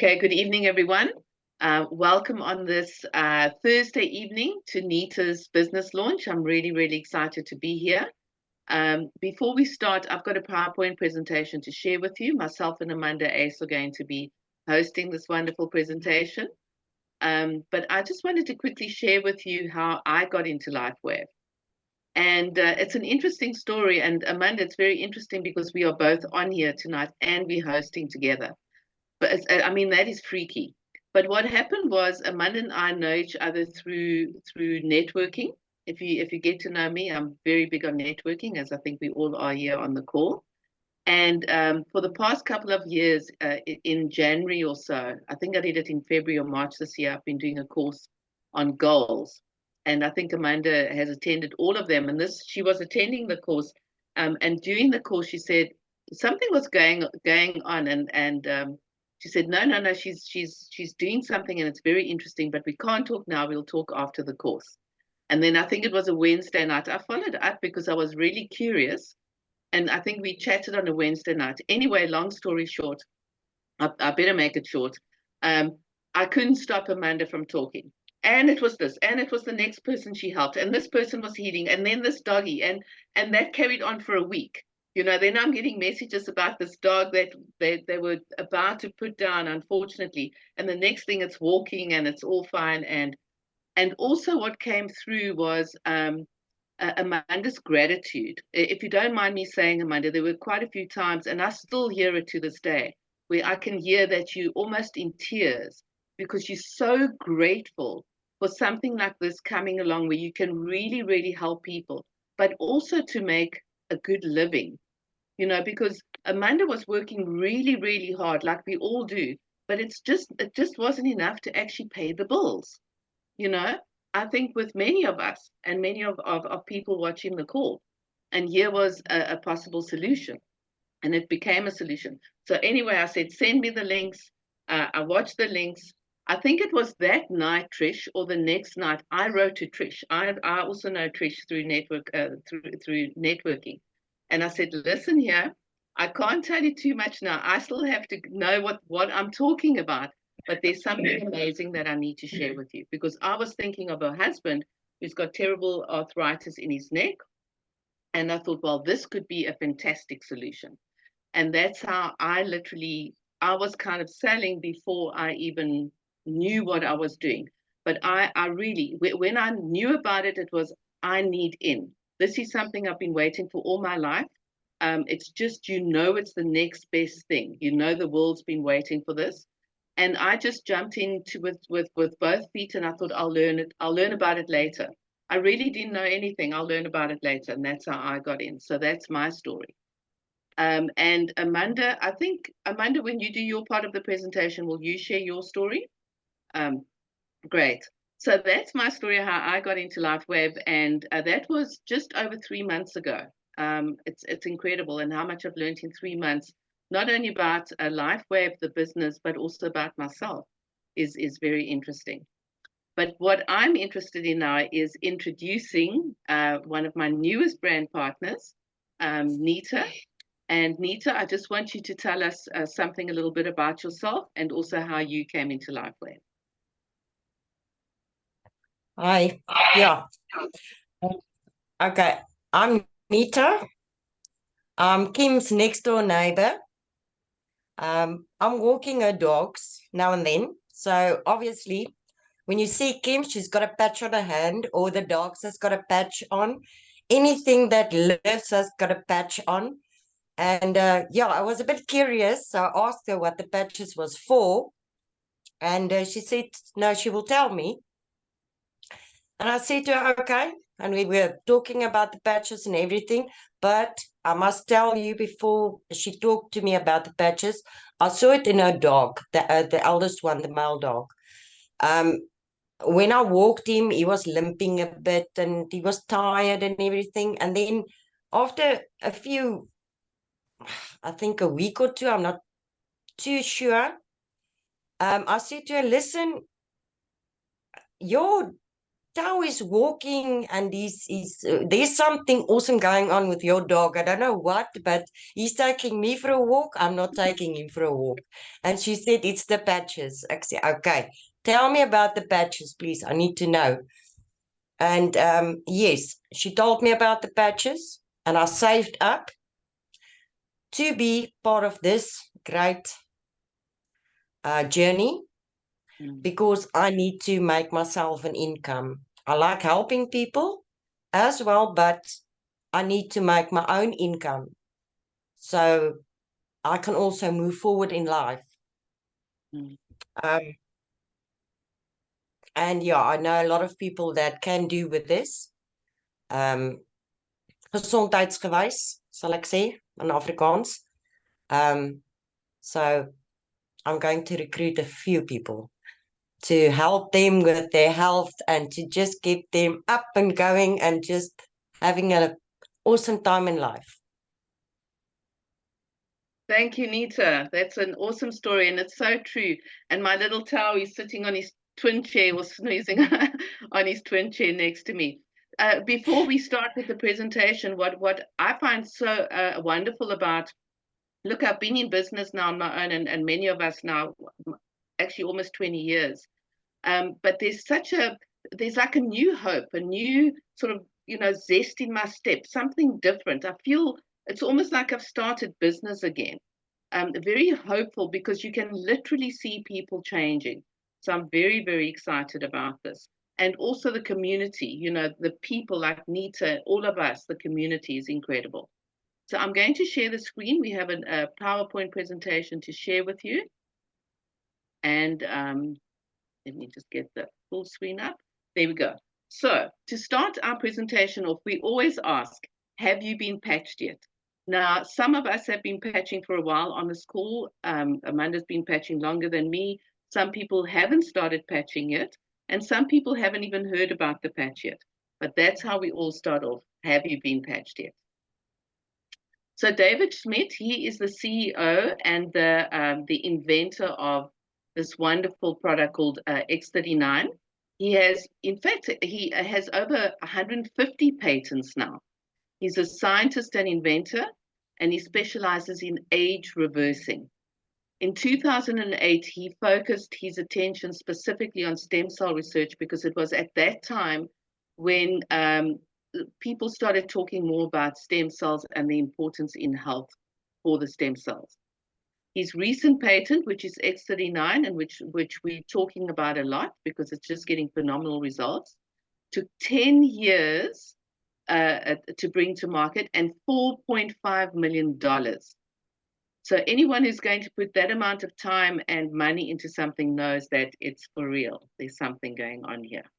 Okay, good evening, everyone. Welcome on this Thursday evening to Nita's business launch. I'm really, really excited to be here. Before we start, I've got a PowerPoint presentation to share with you. Myself and Amanda Ace are going to be hosting this wonderful presentation. But I just wanted to quickly share with you how I got into LifeWave. And it's an interesting story. And Amanda, it's very interesting because we are both on here tonight and we're hosting together. But I mean, that is freaky. But what happened was Amanda and I know each other through networking. If you get to know me, I'm very big on networking, as I think we all are here on the call. And for the past couple of years, in January or so, I think I did it in February or March this year, I've been doing a course on goals. And I think Amanda has attended all of them. And she was attending the course. And during the course, she said something was going on, and she said, no, she's doing something, and it's very interesting, but we can't talk now. We'll talk after the course. And then I think it was a Wednesday night. I followed up because I was really curious, and I think we chatted on a Wednesday night. Anyway, long story short, I better make it short. I couldn't stop Amanda from talking. And it was this, and it was the next person she helped, and this person was healing, and then this doggy, and that carried on for a week. Then I'm getting messages about this dog that they were about to put down, unfortunately. And the next thing, it's walking and it's all fine. And also what came through was Amanda's gratitude. If you don't mind me saying, Amanda, there were quite a few times, and I still hear it to this day, where I can hear that you almost in tears because you're so grateful for something like this coming along where you can really, really help people, but also to make a good living, because Amanda was working really, really hard, like we all do, but it just wasn't enough to actually pay the bills. You know, I think with many of us and many of people watching the call, and here was a possible solution, and it became a solution. So anyway, I said, send me the links. I watched the links. I think it was that night, Trish, or the next night, I wrote to Trish. I also know Trish through through networking, and I said, listen here, I can't tell you too much now. I still have to know what I'm talking about, but there's something amazing that I need to share with you, because I was thinking of a husband who's got terrible arthritis in his neck, and I thought, well, this could be a fantastic solution. And that's how I was kind of selling before I even knew what I was doing. But I really, when I knew about it, it was, I need in. This is something I've been waiting for all my life. It's just, it's the next best thing. The world's been waiting for this. And I just jumped into with both feet, and I thought, I'll learn it. I'll learn about it later. I really didn't know anything. I'll learn about it later. And that's how I got in. So that's my story. And Amanda, I think, Amanda, when you do your part of the presentation, will you share your story? Great. So that's my story, how I got into LifeWave, and that was just over 3 months ago. It's incredible, and how much I've learned in 3 months, not only about LifeWave, the business, but also about myself, is very interesting. But what I'm interested in now is introducing one of my newest brand partners, Nita. And Nita, I just want you to tell us something a little bit about yourself and also how you came into LifeWave. Hi. Yeah. Okay. I'm Nita. I'm Kim's next door neighbor. I'm walking her dogs now and then. So obviously, when you see Kim, she's got a patch on her hand, or the dogs has got a patch on. Anything that lives has got a patch on. And yeah, I was a bit curious. So I asked her what the patches was for. And she said, no, she will tell me. And I said to her, okay. And we were talking about the patches and everything. But I must tell you, before she talked to me about the patches, I saw it in her dog, the eldest one, the male dog. When I walked him, he was limping a bit and he was tired and everything. And then after a few, I think a week or two, I'm not too sure, I said to her, listen, your Tao is walking and there's something awesome going on with your dog. I don't know what, but he's taking me for a walk. I'm not taking him for a walk. And she said, it's the patches. I said, okay, tell me about the patches, please. I need to know. And yes, she told me about the patches, and I saved up to be part of this great journey because I need to make myself an income. I like helping people as well, but I need to make my own income so I can also move forward in life. Um, and yeah, I know a lot of people that can do with this. Gesondheidsgewys, sal ek sê, in Afrikaans. So I'm going to recruit a few people to help them with their health and to just get them up and going and just having an awesome time in life. Thank you, Nita. That's an awesome story, and it's so true. And my little Tao is sitting on his twin chair or snoozing on his twin chair next to me. Before we start with the presentation, what I find so wonderful about, look, I've been in business now on my own, and many of us now, actually almost 20 years. But there's like a new hope, a new sort of, zest in my step, something different. I feel it's almost like I've started business again. Very hopeful because you can literally see people changing. So I'm very, very excited about this. And also the community, the people like Nita, all of us, the community is incredible. So I'm going to share the screen. We have a PowerPoint presentation to share with you. And let me just get the full screen up. There we go. So to start our presentation off, we always ask, have you been patched yet? Now, some of us have been patching for a while on this call. Amanda's been patching longer than me. Some people haven't started patching yet, and some people haven't even heard about the patch yet. But that's how we all start off. Have you been patched yet? So David Schmidt, he is the CEO and the inventor of this wonderful product called X39. He has, in fact, he has over 150 patents now. He's a scientist and inventor, and he specializes in age reversing. In 2008, he focused his attention specifically on stem cell research because it was at that time when people started talking more about stem cells and the importance in health for the stem cells. His recent patent, which is X39, and which we're talking about a lot because it's just getting phenomenal results, took 10 years to bring to market and $4.5 million. So anyone who's going to put that amount of time and money into something knows that it's for real. There's something going on here.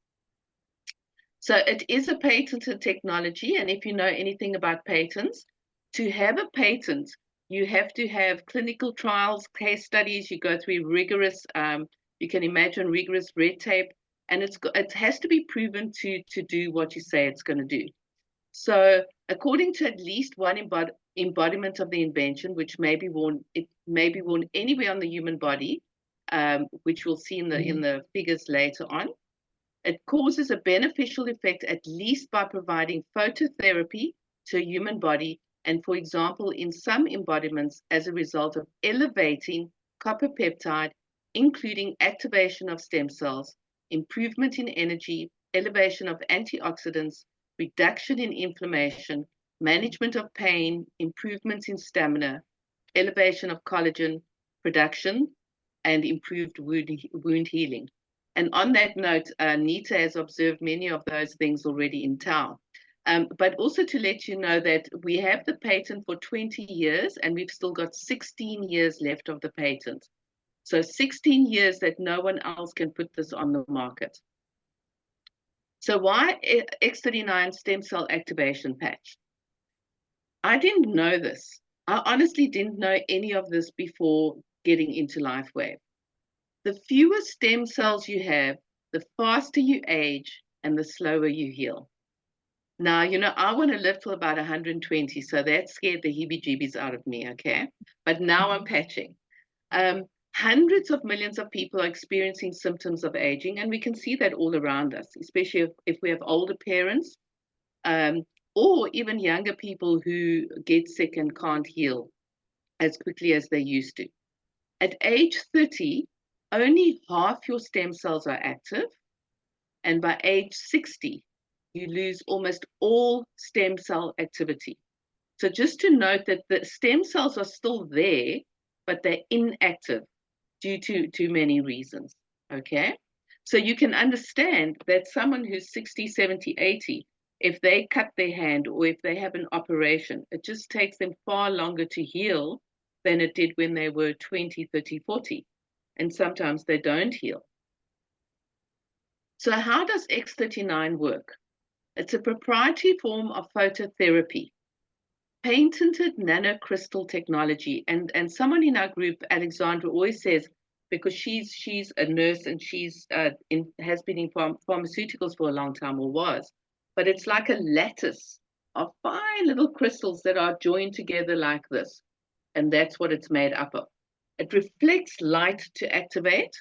So it is a patented technology. And if you know anything about patents, to have a patent, you have to have clinical trials, case studies, you go through rigorous, you can imagine rigorous red tape, and it has to be proven to do what you say it's going to do. So according to at least one embodiment of the invention, which may be worn, it may be worn anywhere on the human body, which we'll see in the figures later on. It causes a beneficial effect at least by providing phototherapy to a human body, and for example, in some embodiments as a result of elevating copper peptide, including activation of stem cells, improvement in energy, elevation of antioxidants, reduction in inflammation, management of pain, improvements in stamina, elevation of collagen production, and improved wound healing. And on that note, Nita has observed many of those things already in town. But also to let you know that we have the patent for 20 years and we've still got 16 years left of the patent. So 16 years that no one else can put this on the market. So why X39 stem cell activation patch? I didn't know this. I honestly didn't know any of this before getting into LifeWave. The fewer stem cells you have, the faster you age and the slower you heal. Now, I want to live till about 120, so that scared the heebie-jeebies out of me, okay? But now I'm patching. Hundreds of millions of people are experiencing symptoms of aging, and we can see that all around us, especially if we have older parents, um, or even younger people who get sick and can't heal as quickly as they used to. At age 30, only half your stem cells are active, and by age 60, you lose almost all stem cell activity. So just to note that the stem cells are still there, but they're inactive due to many reasons. Okay. So you can understand that someone who's 60, 70, 80, if they cut their hand or if they have an operation, it just takes them far longer to heal than it did when they were 20, 30, 40. And sometimes they don't heal. So how does X39 work? It's a proprietary form of phototherapy, patented nanocrystal technology. And someone in our group, Alexandra, always says, because she's a nurse and she's has been in pharmaceuticals for a long time, or was, but it's like a lattice of fine little crystals that are joined together like this, and that's what it's made up of. It reflects light to activate,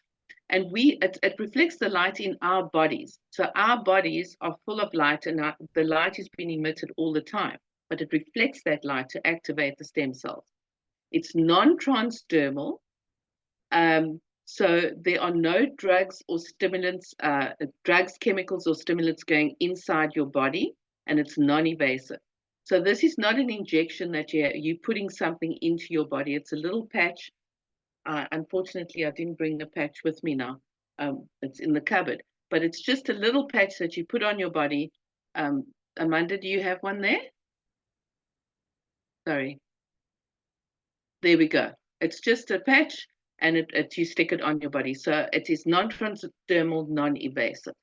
and it reflects the light in our bodies. So our bodies are full of light, and the light is being emitted all the time, but it reflects that light to activate the stem cells. It's non-transdermal, so there are no drugs or stimulants, drugs, chemicals, or stimulants going inside your body, and it's non-invasive. So this is not an injection that you're putting something into your body. It's a little patch. Unfortunately, I didn't bring the patch with me now. It's in the cupboard, but it's just a little patch that you put on your body. Amanda, do you have one there? Sorry. There we go. It's just a patch, and you stick it on your body. So it is non-transdermal, non-invasive.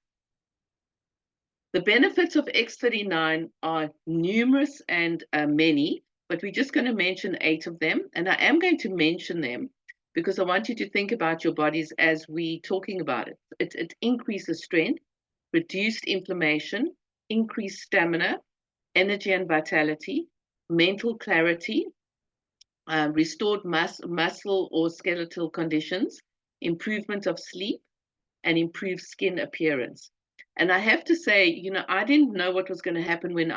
The benefits of X39 are numerous and many, but we're just going to mention 8 of them. And I am going to mention them because I want you to think about your bodies as we're talking about it. It increases strength, reduced inflammation, increased stamina, energy and vitality, mental clarity, restored muscle or skeletal conditions, improvement of sleep, and improved skin appearance. And I have to say, I didn't know what was going to happen when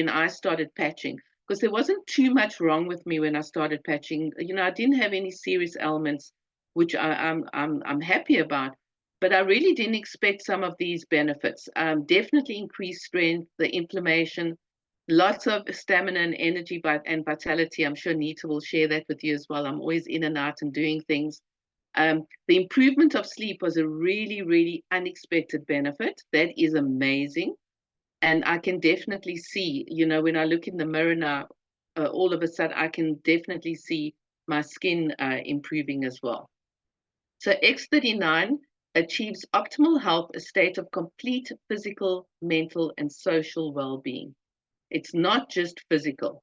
I started patching, because there wasn't too much wrong with me when I started patching. I didn't have any serious ailments, which I'm happy about. But I really didn't expect some of these benefits. Definitely increased strength, the inflammation, lots of stamina and energy and vitality. I'm sure Nita will share that with you as well. I'm always in and out and doing things. The improvement of sleep was a really, really unexpected benefit. That is amazing. And I can definitely see, when I look in the mirror now, all of a sudden, I can definitely see my skin improving as well. So X39 achieves optimal health, a state of complete physical, mental, and social well-being. It's not just physical.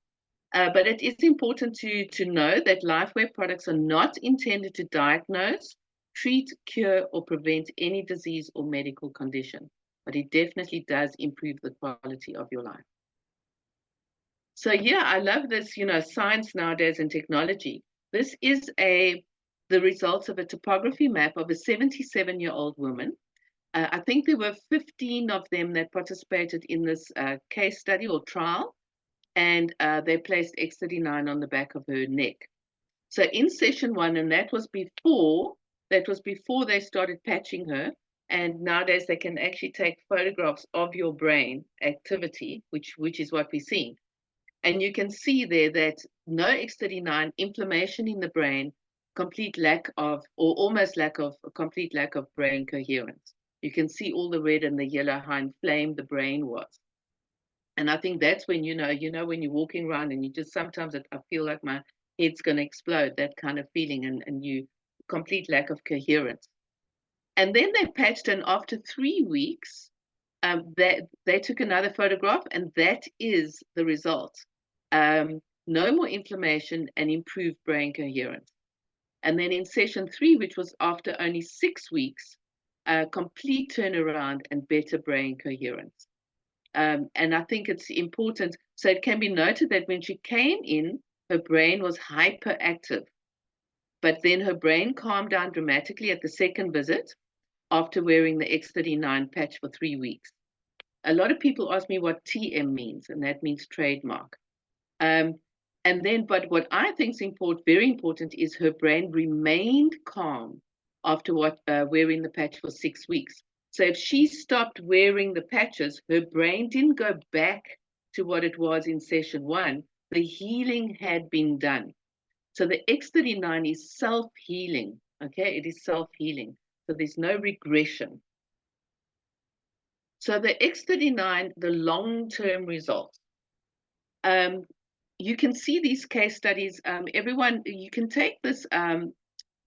But it is important to know that LifeWave products are not intended to diagnose, treat, cure, or prevent any disease or medical condition, but it definitely does improve the quality of your life. So yeah, I love this, science nowadays and technology. This is the results of a topography map of a 77-year-old woman. I think there were 15 of them that participated in this case study or trial, and they placed X39 on the back of her neck. So in session 1, and that was before they started patching her. And nowadays they can actually take photographs of your brain activity, which is what we're seeing. And you can see there that no X39, inflammation in the brain, complete lack of, or almost complete lack of brain coherence. You can see all the red and the yellow, how inflamed the brain was. And I think that's when, when you're walking around and you just sometimes I feel like my head's going to explode, that kind of feeling, and you complete lack of coherence. And then they patched, and after 3 weeks, they took another photograph, and that is the result. No more inflammation and improved brain coherence. And then in session 3, which was after only 6 weeks, complete turnaround and better brain coherence. And I think it's important. So it can be noted that when she came in, her brain was hyperactive, But then her brain calmed down dramatically at the second visit after wearing the X39 patch for 3 weeks. A lot of people ask me what TM means, and that means trademark. Um, and then, but what I think is very important, is her brain remained calm after wearing the patch for 6 weeks. So if she stopped wearing the patches, her brain didn't go back to what it was in session 1. The healing had been done. So the X39 is self-healing, okay? It is self-healing. So there's no regression. So the X39, the long-term results. You can see these case studies. Everyone, you can take this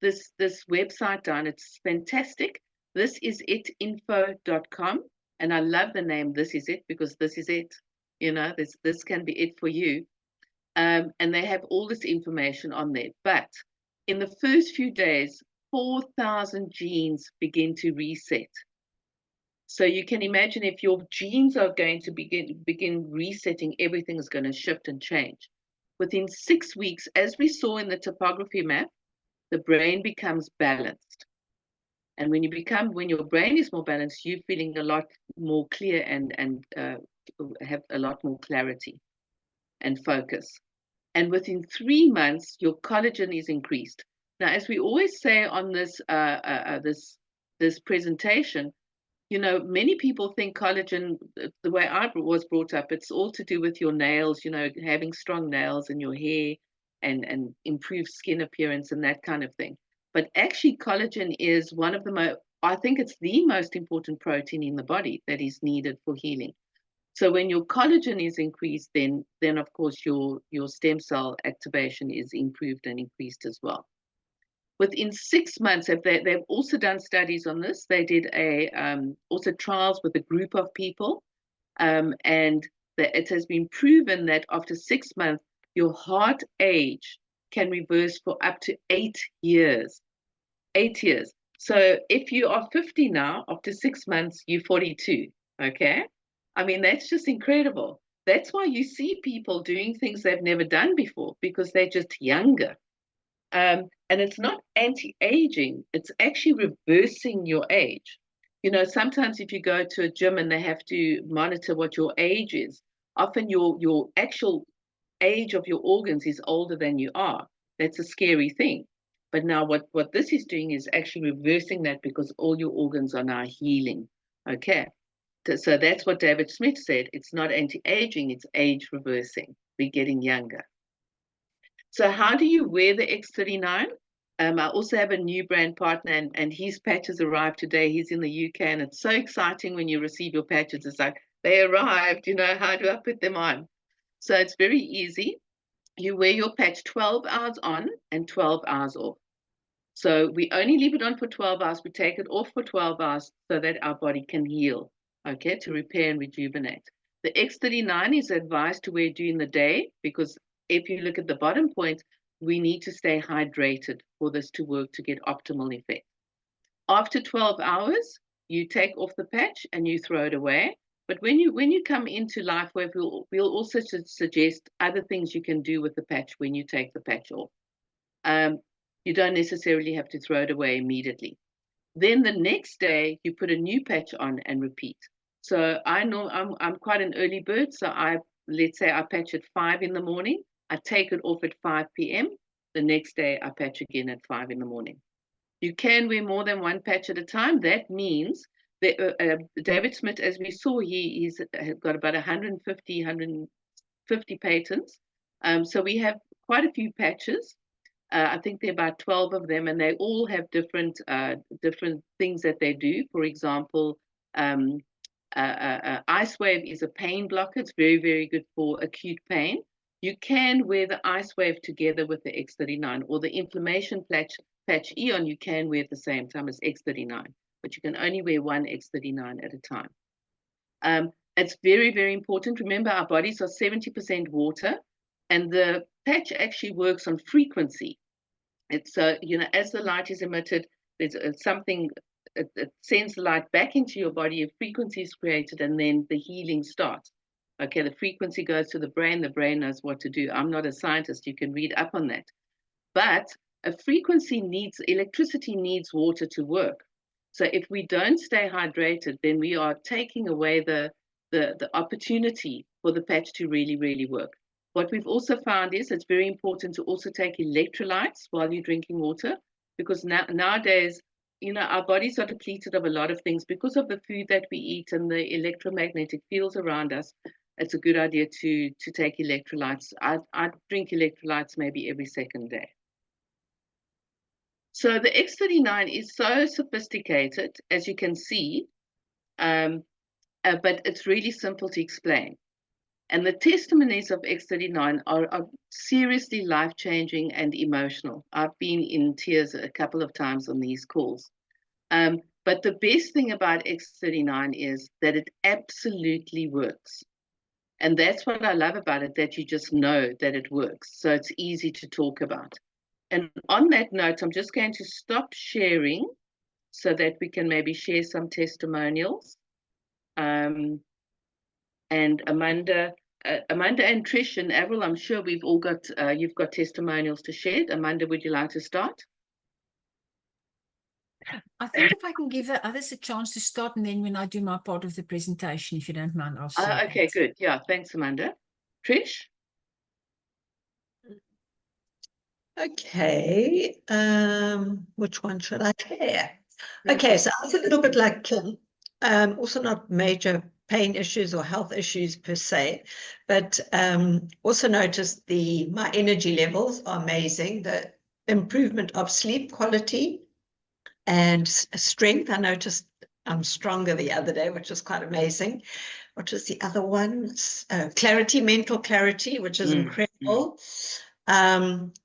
this website down. It's fantastic. Thisisit.info.com, and I love the name This Is It, because this is it. You know, this can be it for you. And they have all this information on there. But in the first few days, 4,000 genes begin to reset. So you can imagine, if your genes are going to begin resetting, everything is going to shift and change. Within 6 weeks, as we saw in the topography map, the brain becomes balanced. And when your brain is more balanced, you're feeling a lot more clear and have a lot more clarity and focus. And within 3 months, your collagen is increased. Now, as we always say on this presentation, you know, many people think collagen, the way I was brought up, it's all to do with your nails, you know, having strong nails and your hair and improved skin appearance and that kind of thing. But actually, collagen is one of I think it's the most important protein in the body that is needed for healing. So when your collagen is increased, then of course your stem cell activation is improved and increased as well. Within 6 months, they've also done studies on this. They did also trials with a group of people, and it has been proven that after 6 months, your heart age can reverse for up to 8 years. 8 years. So if you are 50 now, after 6 months, you're 42. Okay, I mean, that's just incredible. That's why you see people doing things they've never done before, because they're just younger. And it's not anti-aging, it's actually reversing your age. You know, sometimes if you go to a gym and they have to monitor what your age is, often your actual age of your organs is older than you are. That's a scary thing. But now what this is doing is actually reversing that, because all your organs are now healing. Okay. So that's what David Smith said. It's not anti-aging, it's age reversing. We're getting younger. So how do you wear the X39? I also have a new brand partner, and his patches arrived today. He's in the UK, and it's so exciting when you receive your patches. It's like, they arrived, you know, how do I put them on? So it's very easy. You wear your patch 12 hours on and 12 hours off. So we only leave it on for 12 hours. We take it off for 12 hours so that our body can heal, okay, to repair and rejuvenate. The X39 is advised to wear during the day, because if you look at the bottom point, we need to stay hydrated for this to work to get optimal effect. After 12 hours, you take off the patch and you throw it away. But when you come into LifeWave, we'll also suggest other things you can do with the patch when you take the patch off. You don't necessarily have to throw it away immediately. Then the next day, you put a new patch on and repeat. So I know I'm quite an early bird, so let's say I patch at 5 in the morning. I take it off at 5 p.m. The next day, I patch again at 5 in the morning. You can wear more than one patch at a time. That means that David Smith, as we saw, he's got about 150 patents. So we have quite a few patches. I think there are about 12 of them, and they all have different things that they do. For example, Ice Wave is a pain blocker. It's very, very good for acute pain. You can wear the Ice Wave together with the X39, or the inflammation patch Eon, you can wear at the same time as X39, but you can only wear one X39 at a time. It's very, very important. Remember, our bodies are 70% water, and the patch actually works on frequency. It's you know, as the light is emitted, there's something, it sends the light back into your body, a frequency is created, and then the healing starts. Okay, the frequency goes to the brain knows what to do. I'm not a scientist, you can read up on that. But electricity needs water to work. So if we don't stay hydrated, then we are taking away the opportunity for the patch to really, really work. What we've also found is it's very important to also take electrolytes while you're drinking water, because nowadays, our bodies are depleted of a lot of things because of the food that we eat and the electromagnetic fields around us. It's a good idea to take electrolytes. I drink electrolytes maybe every second day. So the X39 is so sophisticated, as you can see, but it's really simple to explain. And the testimonies of X39 are seriously life-changing and emotional. I've been in tears a couple of times on these calls. But the best thing about X39 is that it absolutely works. And that's what I love about it, that you just know that it works. So it's easy to talk about. And on that note, I'm just going to stop sharing so that we can maybe share some testimonials. And Amanda and Trish and Avril, I'm sure we've all got, you've got testimonials to share. Amanda, would you like to start? I think if I can give the others a chance to start, and then when I do my part of the presentation, if you don't mind, I'll say Okay, that. good. Yeah, thanks, Amanda. Trish? Okay, which one should I share? Okay, so I was a little bit like Kim, also not major pain issues or health issues per se, but also noticed my energy levels are amazing, the improvement of sleep quality and strength. I noticed I'm stronger the other day, which was quite amazing. What was the other one? Clarity, mental clarity, which is incredible.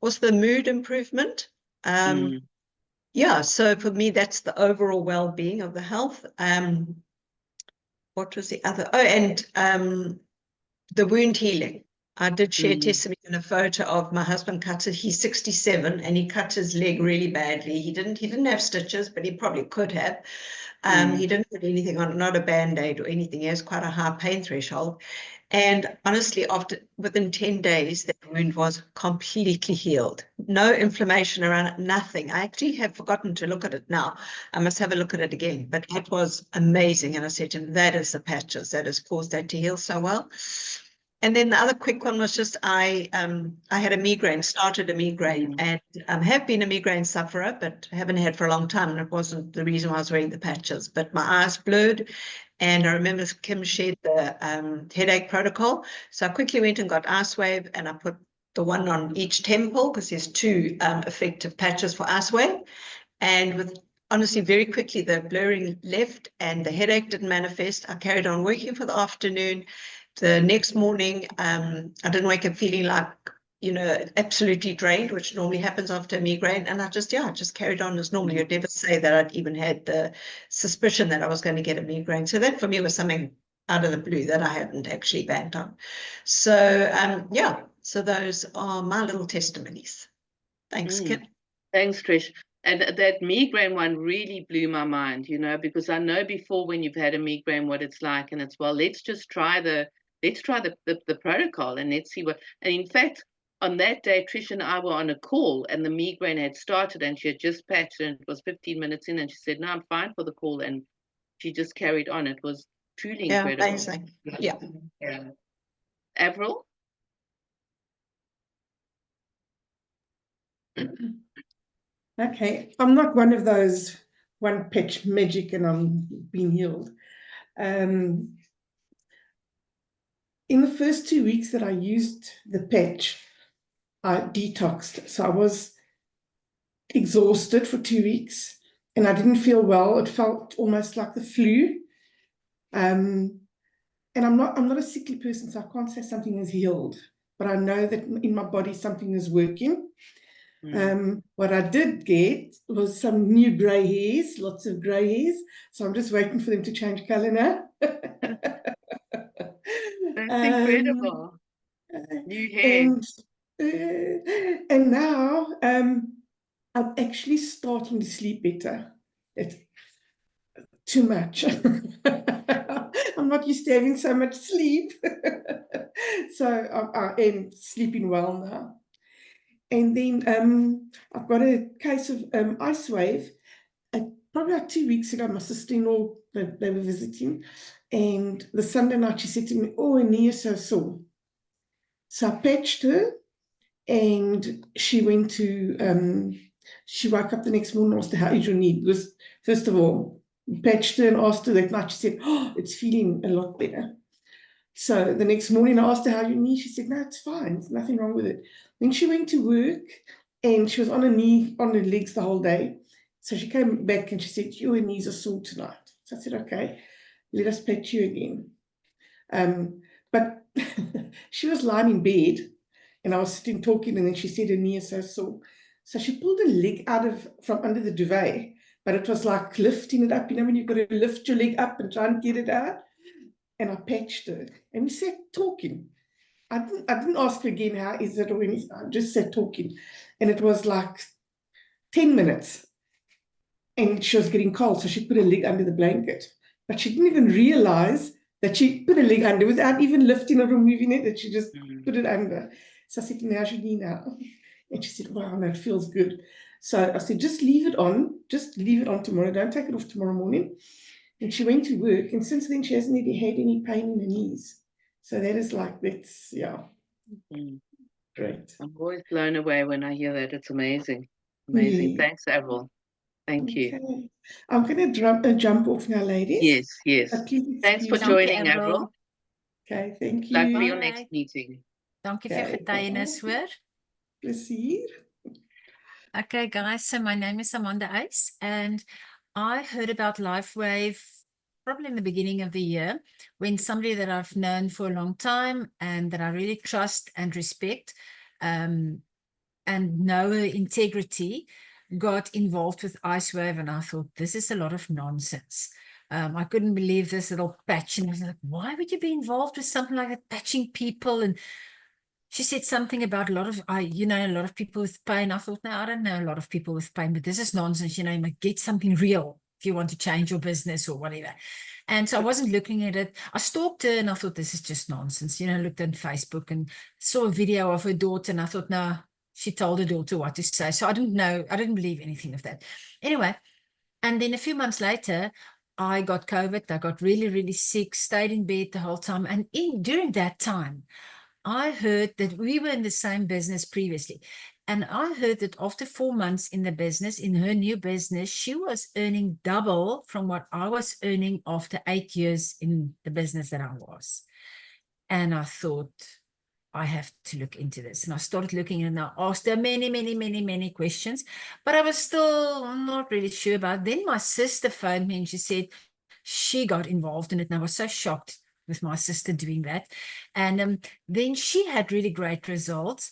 Was the mood improvement. Yeah, so for me, that's the overall well-being of the health. What was the other? Oh, and the wound healing. I did share testimony in a photo of my husband cut it. He's 67 and he cut his leg really badly. He didn't have stitches, but he probably could have. He didn't put anything on, not a band-aid or anything. He has quite a high pain threshold. And honestly, within 10 days, that wound was completely healed. No inflammation around it, nothing. I actually have forgotten to look at it now. I must have a look at it again. But that was amazing. And I said to him, that is the patches that has caused that to heal so well. And then the other quick one was just I had a migraine, started a migraine, and have been a migraine sufferer, but haven't had for a long time. And it wasn't the reason why I was wearing the patches, but my eyes blurred. And I remember Kim shared the headache protocol. So I quickly went and got Ice Wave, and I put the one on each temple because there's two effective patches for Ice Wave. And honestly, very quickly, the blurring left and the headache didn't manifest. I carried on working for the afternoon. The next morning, I didn't wake up feeling like, absolutely drained, which normally happens after a migraine. And I just carried on as normal. You'd never say that I'd even had the suspicion that I was going to get a migraine. So that for me was something out of the blue that I hadn't actually banked on. So, so those are my little testimonies. Thanks, Kim. Thanks, Trish. And that migraine one really blew my mind, because I know before when you've had a migraine what it's like, and it's, well, let's try the protocol and let's see what. And in fact, on that day, Trish and I were on a call, and the migraine had started, and she had just patched, and it was 15 minutes in, and she said, "No, I'm fine for the call," and she just carried on. It was truly incredible. Amazing. Yeah. Avril? Okay, I'm not one of those one patch magic and I'm being healed. In the first 2 weeks that I used the patch, I detoxed. So I was exhausted for 2 weeks and I didn't feel well. It felt almost like the flu. And I'm not a sickly person, so I can't say something is healed, but I know that in my body something is working. What I did get was some new grey hairs, lots of grey hairs. So I'm just waiting for them to change colour now. That's incredible. New hair. And now I'm actually starting to sleep better. It's too much. I'm not used to having so much sleep. So I am sleeping well now. And then I've got a case of ice wave. Probably like 2 weeks ago, my sister-in-law, they were visiting, and the Sunday night she said to me, "Oh, her knee is so sore." So I patched her, and she went to, she woke up the next morning and asked her, "How is your knee?" Because first of all, patched her and asked her that night. She said, "Oh, it's feeling a lot better." So the next morning I asked her, "How your knee?" She said, "No, it's fine. There's nothing wrong with it." Then she went to work, and she was on her knee, on her legs the whole day. So she came back and she said, "Your knees are sore tonight." So I said, "Okay, let us pat you again." But she was lying in bed, and I was sitting talking, and then she said her knee is so sore. So she pulled a leg out from under the duvet, but it was like lifting it up. You know, when you've got to lift your leg up and try and get it out. And I patched her, and we sat talking. I didn't ask her again, "How is it?" or anything. I just sat talking, and it was like 10 minutes. And she was getting cold, so she put her leg under the blanket. But she didn't even realize that she put her leg under without even lifting or removing it, that she just put it under. So I said, "How's your knee now?" And she said, "Wow, no, it feels good." So I said, "Just leave it on. Just leave it on tomorrow. Don't take it off tomorrow morning." And she went to work, and since then she hasn't really had any pain in her knees. So that is like, that's, yeah, great. I'm always blown away when I hear that. It's amazing. Amazing. Yeah. Thanks, Avril. Thank you. Okay. I'm going to jump off now, ladies. Yes, yes. Please Thanks for excuse me. joining, Avril. Okay, thank Luck for you. your next meeting. Dankie vir Okay, getuienis, bye-bye. hoor. Plezier. Okay, guys, so my name is Amanda Ace, and I heard about LifeWave probably in the beginning of the year when somebody that I've known for a long time and that I really trust and respect and know her integrity got involved with IceWave, and I thought, this is a lot of nonsense. I couldn't believe this little patch, and I was like, why would you be involved with something like that, patching people? And she said something about a lot of people with pain. I thought, no, I don't know a lot of people with pain, but this is nonsense. You might get something real if you want to change your business or whatever. And so I wasn't looking at it. I stalked her and I thought, this is just nonsense. Looked on Facebook and saw a video of her daughter, and I thought, no, she told her daughter what to say. So I didn't know. I didn't believe anything of that. Anyway, and then a few months later, I got COVID. I got really, really sick, stayed in bed the whole time. And during that time, I heard that we were in the same business previously. And I heard that after 4 months in the business, in her new business, she was earning double from what I was earning after 8 years in the business that I was. And I thought, I have to look into this. And I started looking, and I asked her many, many, many, many questions, but I was still not really sure about it. Then my sister phoned me and she said she got involved in it. And I was so shocked with my sister doing that. And then she had really great results.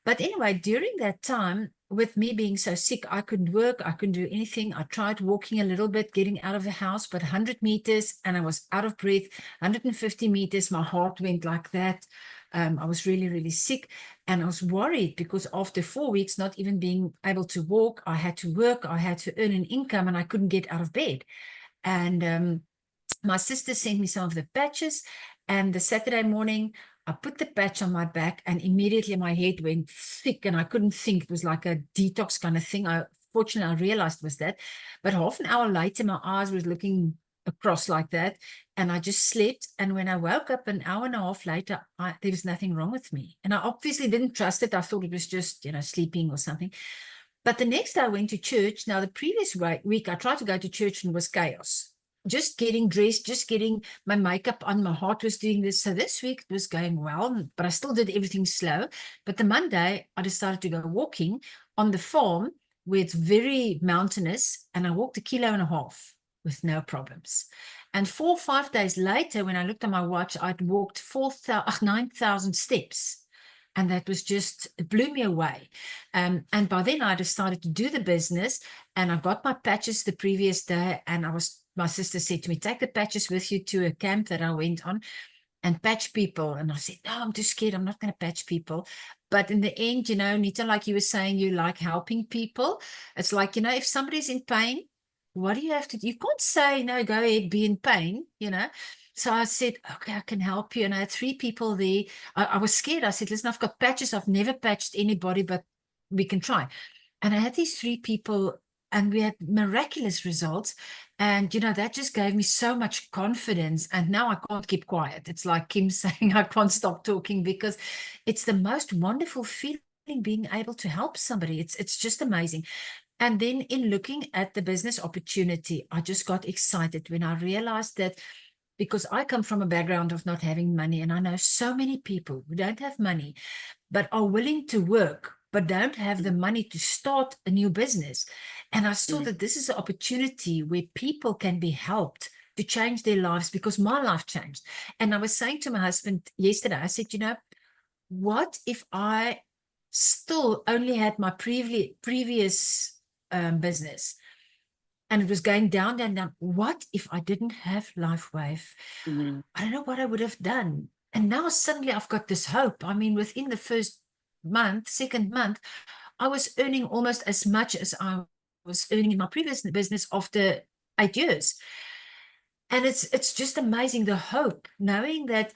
But anyway, during that time, with me being so sick, I couldn't work, I couldn't do anything. I tried walking a little bit, getting out of the house, but 100 meters and I was out of breath. 150 meters, my heart went like that. I was really, really sick, and I was worried because after 4 weeks, not even being able to walk, I had to work, I had to earn an income, and I couldn't get out of bed. And my sister sent me some of the patches, and the Saturday morning, I put the patch on my back, and immediately my head went thick, and I couldn't think. It was like a detox kind of thing. Fortunately, I realized it was that. But half an hour later, my eyes was looking across like that, and I just slept. And when I woke up an hour and a half later, there was nothing wrong with me. And I obviously didn't trust it. I thought it was just, sleeping or something. But the next day I went to church. Now, the previous week, I tried to go to church and it was chaos. Just getting dressed, just getting my makeup on, my heart was doing this. So this week it was going well, but I still did everything slow. But the Monday, I decided to go walking on the farm where it's very mountainous, and I walked 1.5 kilometers with no problems. And 4 or 5 days later, when I looked at my watch, I'd walked 9,000 steps. And that was just, it blew me away. And by then I decided to do the business, and I got my patches the previous day, and my sister said to me, take the patches with you to a camp that I went on and patch people. And I said, no, I'm too scared. I'm not going to patch people. But in the end, Nita, like you were saying, you like helping people. It's like, if somebody's in pain, what do you have to do? You can't say, no, go ahead, be in pain, So I said, okay, I can help you. And I had 3 people there. I was scared. I said, listen, I've got patches. I've never patched anybody, but we can try. And I had these 3 people and we had miraculous results. And, you know, that just gave me so much confidence. And now I can't keep quiet. It's like Kim saying, I can't stop talking, because it's the most wonderful feeling being able to help somebody. It's just amazing. And then in looking at the business opportunity, I just got excited when I realized that, because I come from a background of not having money, and I know so many people who don't have money, but are willing to work, but don't have the money to start a new business. And I saw that this is an opportunity where people can be helped to change their lives, because my life changed. And I was saying to my husband yesterday, I said, you know, what if I still only had my previous business and it was going down, down, down? What if I didn't have LifeWave? I don't know what I would have done. And now suddenly I've got this hope. I mean, within the first month, second month, I was earning almost as much as I was earning in my previous business after 8 years. And it's just amazing, the hope, knowing that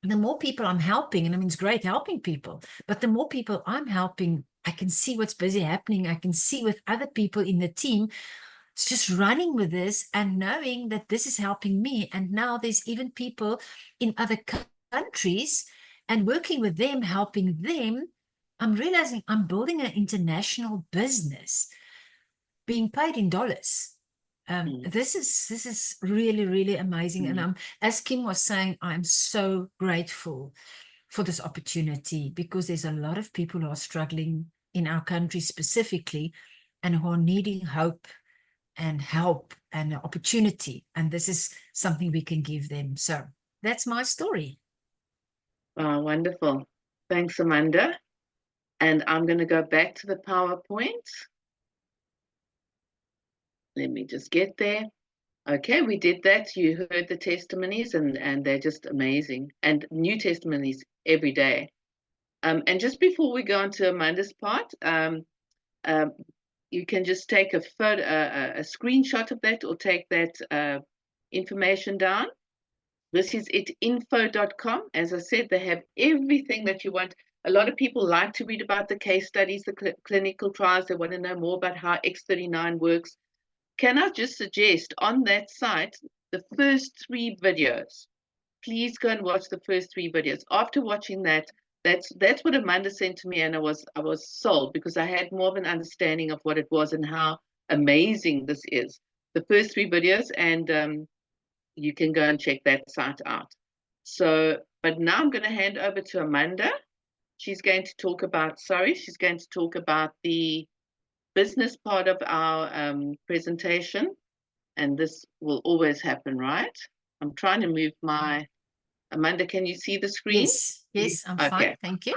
the more people I'm helping, and I mean, it's great helping people, but the more people I'm helping, I can see what's busy happening. I can see with other people in the team. It's just running with this and knowing that this is helping me. And now there's even people in other countries, and working with them, helping them. I'm realizing I'm building an international business being paid in dollars. This is really, really amazing. And as Kim was saying, I'm so grateful for this opportunity, because there's a lot of people who are struggling in our country specifically, and who are needing hope and help and opportunity. And this is something we can give them. So that's my story. Wow, wonderful. Thanks, Amanda. And I'm going to go back to the PowerPoint. Let me just get there. Okay, we did that. You heard the testimonies, and they're just amazing. And new testimonies every day. And just before we go on to Amanda's part, you can just take a photo, a screenshot of that, or take that information down. This is info.com. As I said, they have everything that you want. A lot of people like to read about the case studies, the clinical trials. They want to know more about how X39 works. Can I just suggest on that site, the first 3 videos? Please go and watch the first 3 videos. After watching that, that's what Amanda sent to me, and I was sold, because I had more of an understanding of what it was and how amazing this is. The first 3 videos, and you can go and check that site out. So, but now I'm going to hand over to Amanda. She's going to talk about, she's going to talk about the business part of our presentation. And this will always happen, right? I'm trying to move my, Amanda, can you see the screen? Yes, I'm fine. Thank you.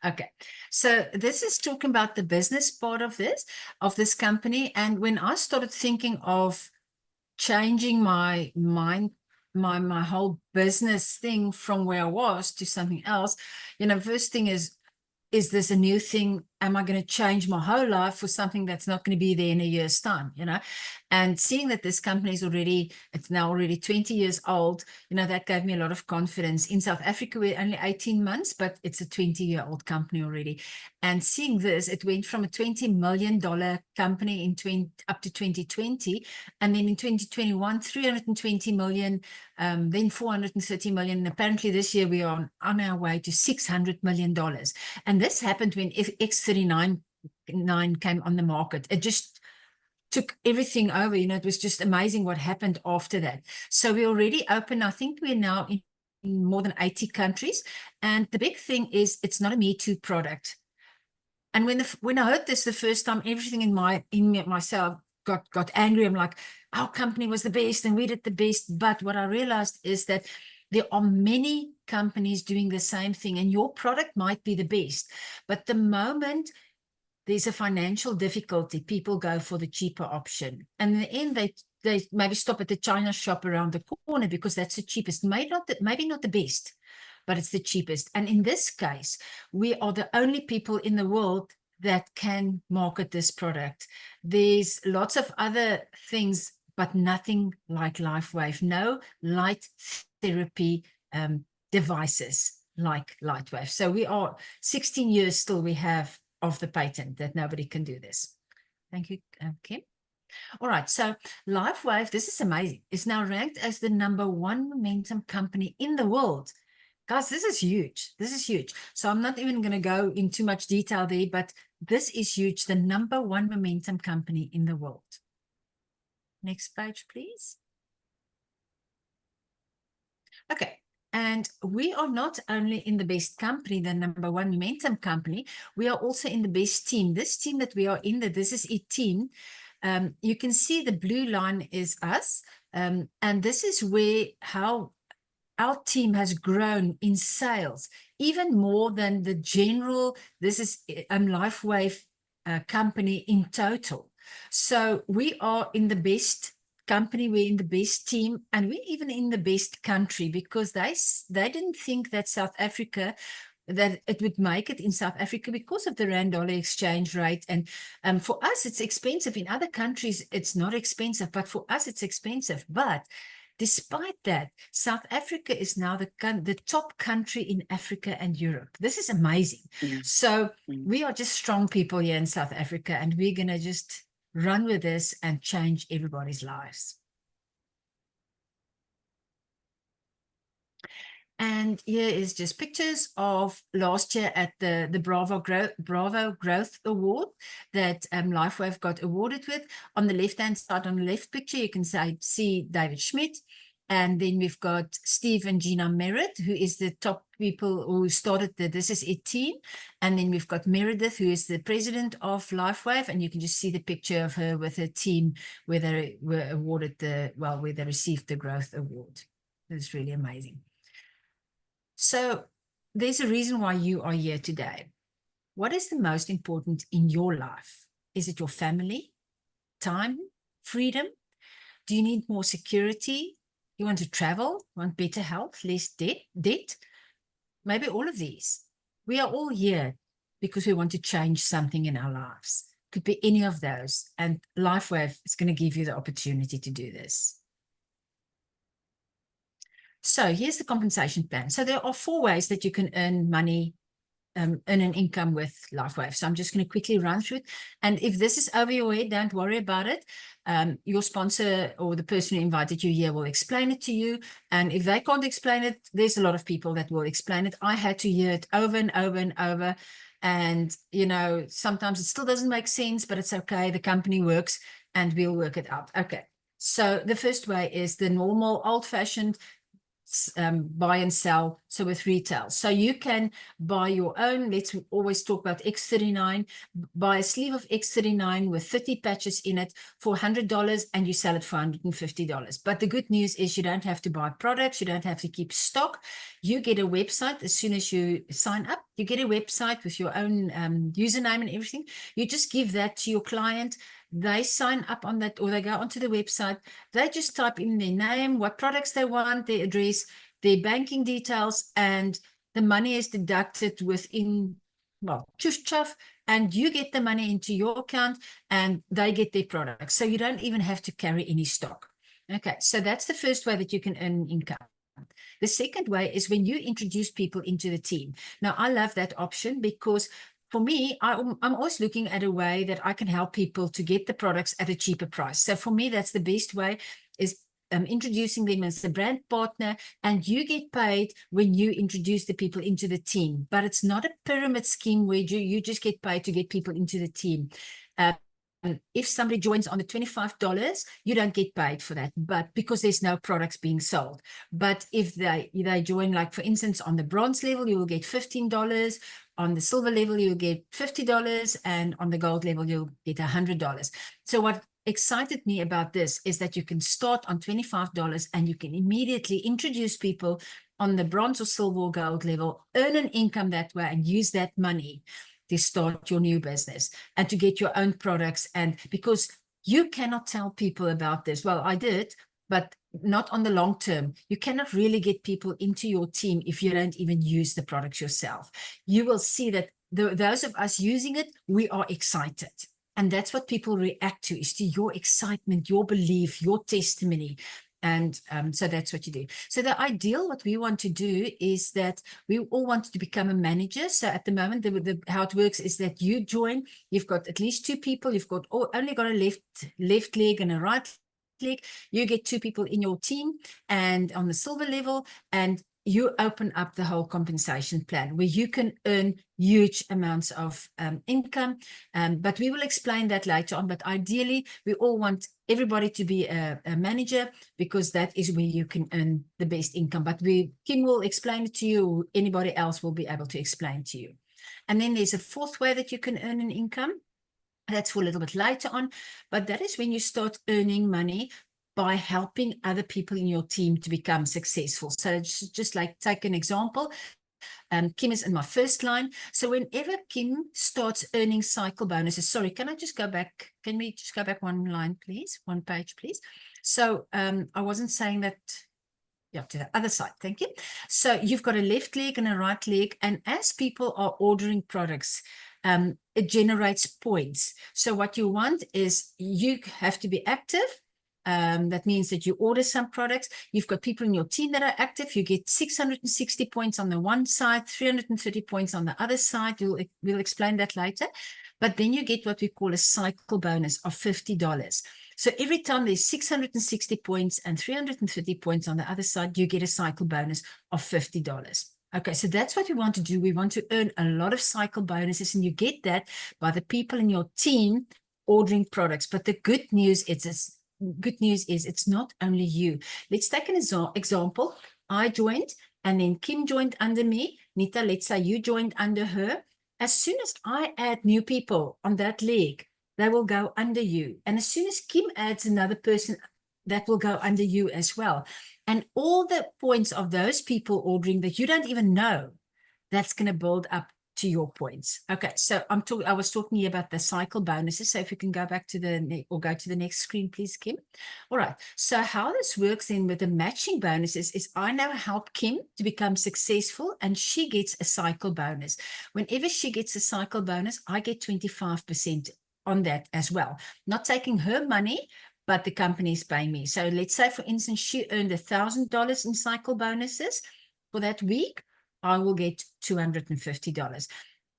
Okay. So this is talking about the business part of this company. And when I started thinking of changing my mind, my whole business thing from where I was to something else, you know, first thing is this a new thing? Am I going to change my whole life for something that's not going to be there in a year's time, you know? And seeing that this company is it's now already 20 years old, you know, that gave me a lot of confidence. In South Africa, we're only 18 months, but it's a 20-year-old company already. And seeing this, it went from a $20 million company up to 2020. And then in 2021, 320 million, then 430 million. And apparently this year we are on our way to $600 million. And this happened when X39 came on the market. It just took everything over. You know, it was just amazing what happened after that. So we already open. I think we're now in more than 80 countries. And the big thing is it's not a Me Too product. And when I heard this the first time, everything in myself got angry. I'm like, our company was the best and we did the best. But what I realized is that there are many companies doing the same thing, and your product might be the best. But the moment there's a financial difficulty, people go for the cheaper option. And in the end, they maybe stop at the China shop around the corner because that's the cheapest. Maybe not the best, but it's the cheapest. And in this case, we are the only people in the world that can market this product. There's lots of other things, but nothing like LifeWave. No light therapy devices like LifeWave. So we are 16 years still, we have of the patent, that nobody can do this. Thank you, Kim. All right, so LifeWave, this is amazing, is now ranked as the #1 momentum company in the world. Guys, this is huge. This is huge. So I'm not even going to go in too much detail there, but this is huge. The #1 momentum company in the world. Next page, please. Okay. And we are not only in the best company, the #1 momentum company, we are also in the best team. This team that we are in, this is a team. You can see the blue line is us. And this is how our team has grown in sales, even more than the general, this is LifeWave company in total. So we are in the best company, we're in the best team, and we're even in the best country, because they didn't think that South Africa, that it would make it in South Africa because of the rand-dollar exchange rate. And for us, it's expensive. In other countries, it's not expensive, but for us, it's expensive. But despite that, South Africa is now the top country in Africa and Europe. This is amazing. So we are just strong people here in South Africa, and we're going to just run with this and change everybody's lives. And here is just pictures of last year at the Bravo Growth Award that LifeWave got awarded with. On the left-hand side, on the left picture, you can see David Schmidt. And then we've got Steve and Gina Merritt, who is the top people who started This Is It team. And then we've got Meredith, who is the president of LifeWave. And you can just see the picture of her with her team where they were awarded where they received the Growth Award. It's really amazing. So there's a reason why you are here today. What is the most important in your life? Is it your family, time, freedom? Do you need more security? You want to travel, want better health, less debt? Maybe all of these. We are all here because we want to change something in our lives. Could be any of those. And LifeWave is going to give you the opportunity to do this. So here's the compensation plan. So there are 4 ways that you can earn money, earn an income with LifeWave. So I'm just going to quickly run through it. And if this is over your head, don't worry about it. Your sponsor or the person who invited you here will explain it to you. And if they can't explain it, there's a lot of people that will explain it. I had to hear it over and over and over. And, you know, sometimes it still doesn't make sense, but it's okay. The company works and we'll work it out. Okay. So the first way is the normal old-fashioned buy and sell, so with retail. So you can buy your own, let's always talk about X39, buy a sleeve of X39 with 30 patches in it for $100 and you sell it for $150. But the good news is you don't have to buy products, you don't have to keep stock. You get a website as soon as you sign up. You get a website with your own username and everything. You just give that to your client. They sign up on that, or they go onto the website. They just type in their name, what products they want, their address, their banking details, and the money is deducted within, well, chuff, and you get the money into your account and they get their products. So you don't even have to carry any stock. Okay, so that's the first way that you can earn income. The second way is when you introduce people into the team. Now, I love that option because for me, I'm always looking at a way that I can help people to get the products at a cheaper price. So for me, that's the best way, is introducing them as a brand partner, and you get paid when you introduce the people into the team. But it's not a pyramid scheme where you just get paid to get people into the team. If somebody joins on the $25, you don't get paid for that, but because there's no products being sold. But if they join, like for instance, on the bronze level, you will get $15. On the silver level, you'll get $50, and on the gold level, you'll get $100. So what excited me about this is that you can start on $25 and you can immediately introduce people on the bronze or silver or gold level, earn an income that way, and use that money to start your new business and to get your own products. And because you cannot tell people about this, well, I did, but not on the long term. You cannot really get people into your team if you don't even use the products yourself. You will see that those of us using it, we are excited. And that's what people react to, is to your excitement, your belief, your testimony. And so that's what you do. So the ideal, what we want to do is that we all want to become a manager. So at the moment, how it works is that you join, you've got at least 2 people, you've got only got a left leg and a right leg. You get 2 people in your team and on the silver level, and you open up the whole compensation plan where you can earn huge amounts of income. But we will explain that later on. But ideally, we all want everybody to be a manager, because that is where you can earn the best income. But Kim will explain it to you. Anybody else will be able to explain to you. And then there's a 4th way that you can earn an income. That's for a little bit later on. But that is when you start earning money by helping other people in your team to become successful. So just like take an example. Kim is in my first line. So whenever Kim starts earning cycle bonuses, sorry, can I just go back? Can we just go back 1 line, please? 1 page, please. So I wasn't saying that. Yeah, to the other side. Thank you. So you've got a left leg and a right leg. And as people are ordering products, it generates points. So what you want is you have to be active. That means that you order some products. You've got people in your team that are active. You get 660 points on the one side, 330 points on the other side. We'll explain that later. But then you get what we call a cycle bonus of $50. So every time there's 660 points and 330 points on the other side, you get a cycle bonus of $50. Okay, so that's what we want to do. We want to earn a lot of cycle bonuses, and you get that by the people in your team ordering products. But the good news is it's not only you. Let's take an example. I joined, and then Kim joined under me. Nita, let's say you joined under her. As soon as I add new people on that leg, they will go under you. And as soon as Kim adds another person, that will go under you as well. And all the points of those people ordering that you don't even know, that's going to build up to your points. Okay, so I was talking here about the cycle bonuses. So if you can go back to go to the next screen, please, Kim. All right, so how this works then with the matching bonuses is I now help Kim to become successful, and she gets a cycle bonus. Whenever she gets a cycle bonus, I get 25% on that as well. Not taking her money, but the company is paying me. So let's say, for instance, she earned $1,000 in cycle bonuses for that week. I will get $250.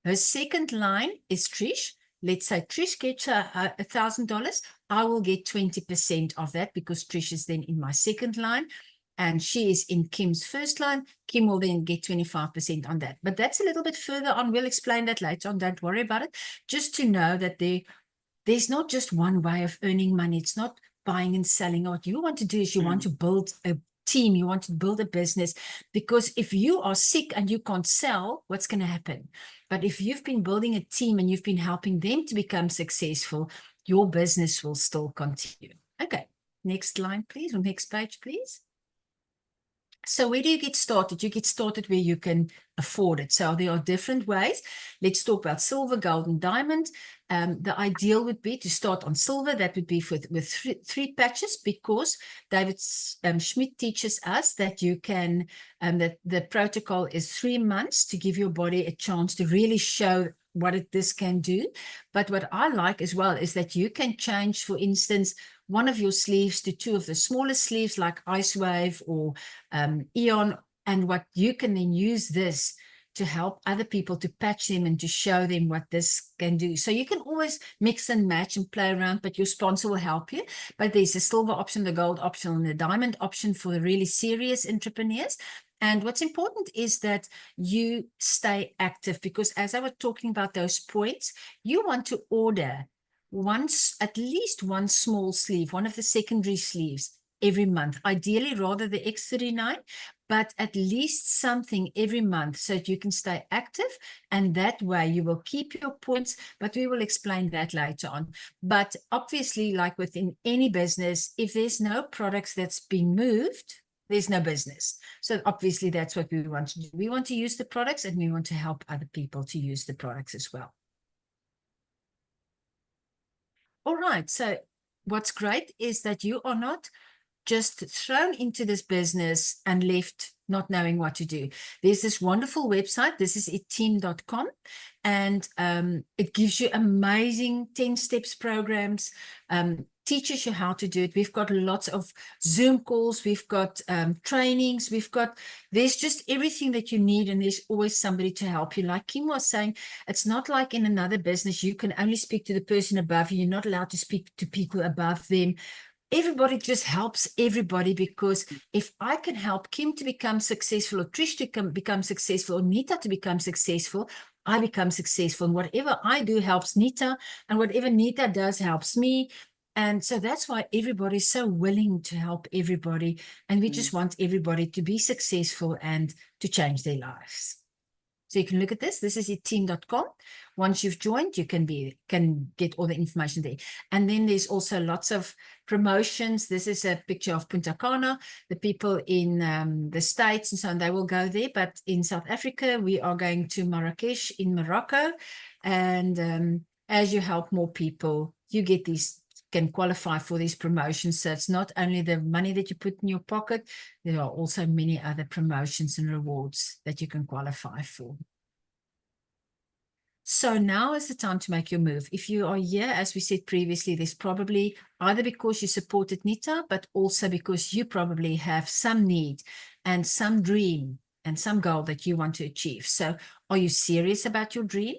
Her second line is Trish. Let's say Trish gets $1,000. I will get 20% of that, because Trish is then in my second line, and she is in Kim's first line. Kim will then get 25% on that. But that's a little bit further on. We'll explain that later on. Don't worry about it. Just to know that there's not just one way of earning money. It's not buying and selling. What you want to do is you want to build a team. You want to build a business, because if you are sick and you can't sell, what's going to happen? But if you've been building a team and you've been helping them to become successful, your business will still continue. Okay, next line, please, or next page, please. So where do you get started? You get started where you can afford it. So there are different ways. Let's talk about silver, gold, and diamond. The ideal would be to start on silver. That would be with three patches, because David Schmidt teaches us that you can, that the protocol is 3 months to give your body a chance to really show what this can do. But what I like as well is that you can change, for instance, one of your sleeves to 2 of the smaller sleeves, like Ice Wave or Eon, and what you can then use this to help other people, to patch them and to show them what this can do. So you can always mix and match and play around, but your sponsor will help you. But there's a silver option, the gold option, and the diamond option for the really serious entrepreneurs. And what's important is that you stay active, because as I was talking about those points, you want to order at least one small sleeve, one of the secondary sleeves every month, ideally rather the X39, but at least something every month so that you can stay active, and that way you will keep your points. But we will explain that later on. But obviously, like within any business, if there's no products that's being moved, there's no business. So obviously that's what we want to do. We want to use the products, and we want to help other people to use the products as well. All right, so what's great is that you are not just thrown into this business and left not knowing what to do. There's this wonderful website. This is itteam.com, and it gives you amazing 10 steps programs, teaches you how to do it. We've got lots of Zoom calls, we've got trainings, there's just everything that you need, and there's always somebody to help you. Like Kim was saying, it's not like in another business, you can only speak to the person above you. You're not allowed to speak to people above them. Everybody just helps everybody, because if I can help Kim to become successful, or Trish to become successful, or Nita to become successful, I become successful. And whatever I do helps Nita, and whatever Nita does helps me. And so that's why everybody's so willing to help everybody. And we just want everybody to be successful and to change their lives. So you can look at this. This is itteam.com. Once you've joined, you can get all the information there. And then there's also lots of promotions. This is a picture of Punta Cana. The people in the States and so on, they will go there. But in South Africa, we are going to Marrakesh in Morocco. And as you help more people, you get these, can qualify for these promotions. So it's not only the money that you put in your pocket, there are also many other promotions and rewards that you can qualify for. So now is the time to make your move. If you are here, as we said previously, there's probably either because you supported Nita, but also because you probably have some need and some dream and some goal that you want to achieve. So are you serious about your dream?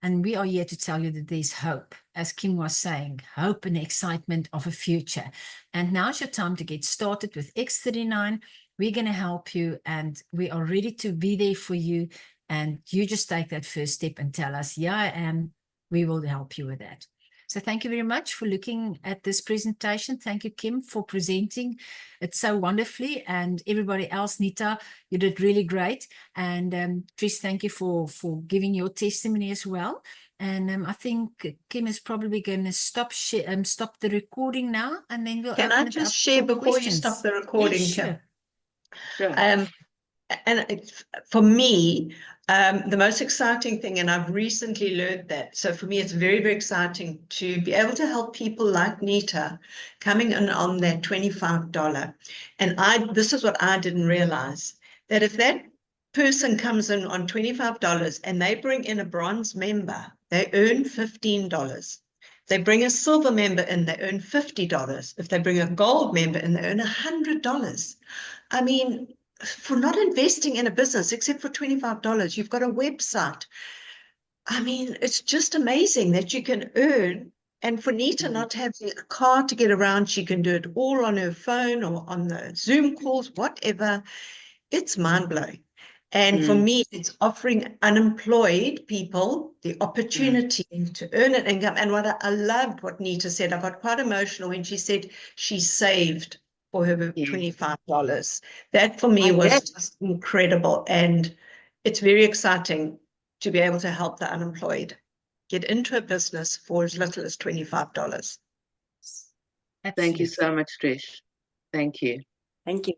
And we are here to tell you that there's hope, as Kim was saying, hope and excitement of a future. And now's your time to get started with X39. We're going to help you, and we are ready to be there for you. And you just take that first step and tell us, yeah, I am. We will help you with that. So thank you very much for looking at this presentation. Thank you, Kim, for presenting it so wonderfully. And everybody else, Nita, you did really great. And Trish, thank you for giving your testimony as well. And I think Kim is probably going to stop the recording now, and then we'll Can open I it just up share for before questions. you stop the recording, Yes, Kim? sure. Sure. And it's, for me, the most exciting thing, and I've recently learned that, so for me, it's very, very exciting to be able to help people like Nita coming in on that $25. And this is what I didn't realize, that if that person comes in on $25 and they bring in a bronze member, they earn $15. They bring a silver member in, they earn $50. If they bring a gold member in, they earn $100. I mean, for not investing in a business except for $25, you've got a website. I mean, it's just amazing that you can earn. And for Nita not to have a car to get around, she can do it all on her phone or on the Zoom calls, whatever. It's mind-blowing. And for me, it's offering unemployed people the opportunity to earn an income. And what I loved what Nita said, I got quite emotional when she said she saved for her $25. That for me was just incredible. And it's very exciting to be able to help the unemployed get into a business for as little as $25. Thank you so much, Trish. Thank you. Thank you.